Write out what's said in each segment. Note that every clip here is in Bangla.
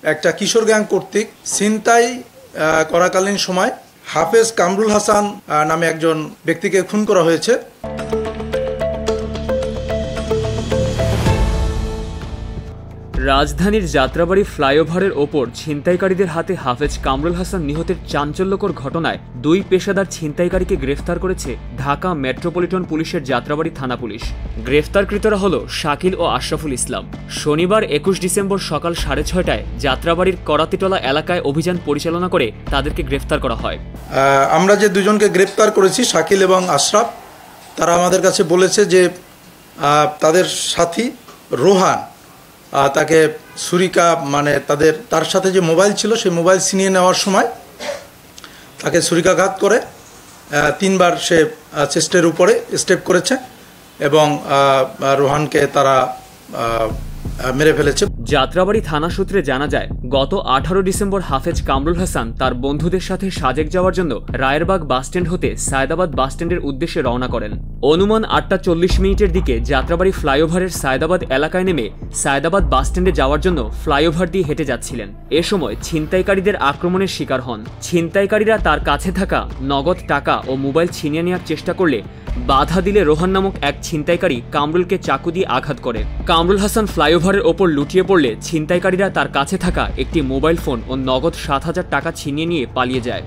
একটা কিশোর গ্যাং কর্তৃক ছিনতাই করাকালীন সময় হাফেজ কামরুল হাসান নামে একজন ব্যক্তিকে খুন করা হয়েছে। রাজধানীর যাত্রাবাড়ি ফ্লাইওভারের ওপর ছিনতাইকারীদের হাতে হাফেজ কামরুল হাসান নিহতের চাঞ্চল্যকর ঘটনায় দুই পেশাদার ছিনতাইকারীকে গ্রেফতার করেছে ঢাকা মেট্রোপলিটন পুলিশের যাত্রাবাড়ি থানা পুলিশ। গ্রেফতারকৃতরা হল শাকিল ও আশরাফুল ইসলাম। শনিবার 21 ডিসেম্বর সকাল 6:30টায় যাত্রাবাড়ির করাতিটলা এলাকায় অভিযান পরিচালনা করে তাদেরকে গ্রেফতার করা হয়। আমরা যে দুজনকে গ্রেফতার করেছি, শাকিল এবং আশরাফ, তারা আমাদের কাছে বলেছে যে তাদের সাথী রোহান তাকে ছুরিকা তার সাথে যে মোবাইল ছিল সেই মোবাইল ছিনিয়ে নেওয়ার সময় তাকে ছুরিকাঘাত করে 3বার সে চেস্টের উপরে স্টেপ করেছে এবং রোহানকে তারা মেরে ফেলেছে। যাত্রাবাড়ি থানা সূত্রে জানা যায়, গত 18 ডিসেম্বর হাফেজ কামরুল হাসান তার বন্ধুদের সাথে সাজেক যাওয়ার জন্য রায়েরবাগ বাসস্ট্যান্ড হতে সায়দাবাদ বাসস্ট্যান্ডের উদ্দেশ্যে রওনা করেন। অনুমান 8টা 40 মিনিটের দিকে যাত্রাবাড়ি ফ্লাইওভারের সায়দাবাদ এলাকায় নেমে সায়দাবাদ বাসস্ট্যান্ডে যাওয়ার জন্য ফ্লাইওভার দিয়ে হেঁটে যাচ্ছিলেন। এ সময় ছিনতাইকারীদের আক্রমণের শিকার হন। ছিনতাইকারীরা তার কাছে থাকা নগদ টাকা ও মোবাইল ছিনিয়ে নেওয়ার চেষ্টা করলে বাধা দিলে রোহান নামক এক ছিনতাইকারী কামরুলকে চাকু দিয়ে আঘাত করে। কামরুল হাসান ফ্লাইওভারের ওপর লুটিয়ে পড়লে ছিনতাইকারীরা তার কাছে থাকা একটি মোবাইল ফোন ও নগদ 7,000 টাকা ছিনিয়ে নিয়ে পালিয়ে যায়।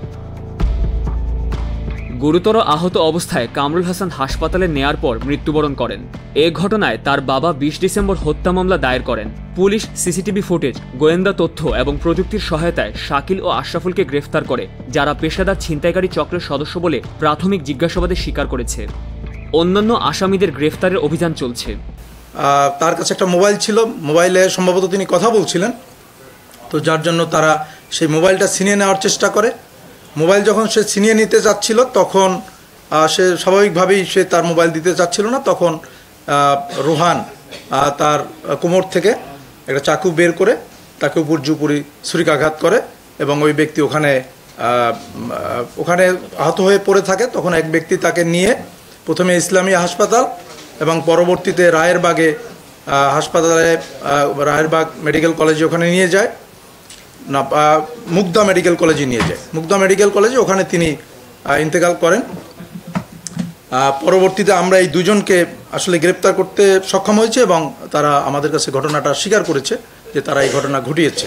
গুরুতর আহত অবস্থায় কামরুল হাসান হাসপাতালে নেয়ার পর মৃত্যুবরণ করেন। এ ঘটনায় তার বাবা 20 ডিসেম্বর হত্যা মামলা দায়ের করেন। পুলিশ সিসিটিভি ফুটেজ, গোয়েন্দা তথ্য এবং প্রযুক্তির সহায়তায় শাকিল ও আশরাফুলকে গ্রেফতার করে, যারা পেশাদার ছিনতাইকারী চক্রের সদস্য বলে প্রাথমিক জিজ্ঞাসাবাদে স্বীকার করেছে। অন্যান্য আসামিদের গ্রেফতারের অভিযান চলছে। তার কাছে একটা মোবাইল ছিল, মোবাইলে সম্ভবত তিনি কথা বলছিলেন, তো যার জন্য তারা সেই মোবাইলটা ছিনিয়ে নেওয়ার চেষ্টা করে। মোবাইল যখন সে ছিনিয়ে নিতে যাচ্ছিল তখন সে স্বাভাবিকভাবেই সে তার মোবাইল দিতে চাচ্ছিল না, তখন রোহান তার কোমর থেকে একটা চাকু বের করে তাকে উপর্যুপরি ছুরিকাঘাত করে এবং ওই ব্যক্তি ওখানে আহত হয়ে পড়ে থাকে। তখন এক ব্যক্তি তাকে নিয়ে প্রথমে ইসলামিয়া হাসপাতাল এবং পরবর্তীতে রায়েরবাগে হাসপাতালে রায়েরবাগ মেডিকেল কলেজে ওখানে নিয়ে যায়, না মুগদা মেডিকেল কলেজে নিয়ে যায়। মুগদা মেডিকেল কলেজে ওখানে তিনি ইন্তেকাল করেন। পরবর্তীতে আমরা এই দুজনকে আসলে গ্রেপ্তার করতে সক্ষম হয়েছে এবং তারা আমাদের কাছে ঘটনাটা স্বীকার করেছে যে তারা এই ঘটনা ঘটিয়েছে।